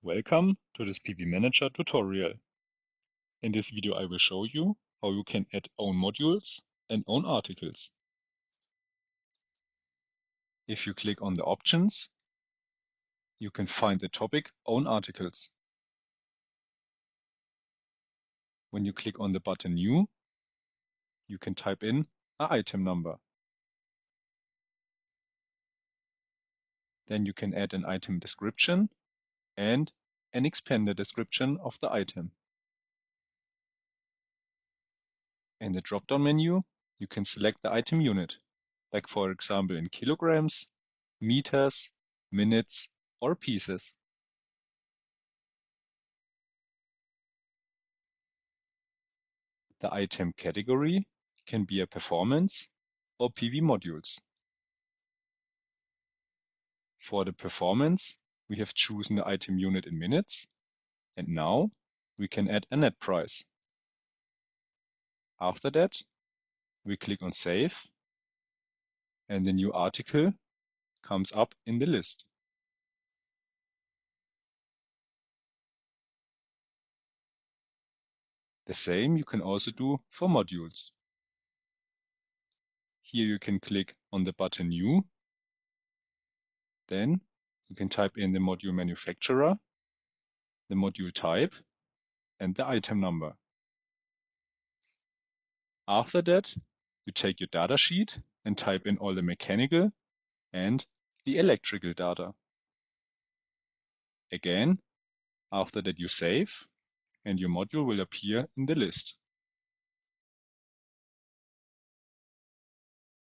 Welcome to this PV Manager tutorial. In this video I will show you how you can add own modules and own articles. If you click on the options, you can find the topic Own Articles. When you click on the button New, you can type in an item number. Then you can add an item description and an expanded description of the item. In the drop-down menu, you can select the item unit, like for example in kilograms, meters, minutes, or pieces. The item category can be a performance or PV modules. For the performance, we have chosen the item unit in minutes, and now we can add a net price. After that, we click on Save, and the new article comes up in the list. The same you can also do for modules. Here you can click on the button New. Then you can type in the module manufacturer, the module type, and the item number. After that, you take your data sheet and type in all the mechanical and the electrical data. Again, after that you save, and your module will appear in the list.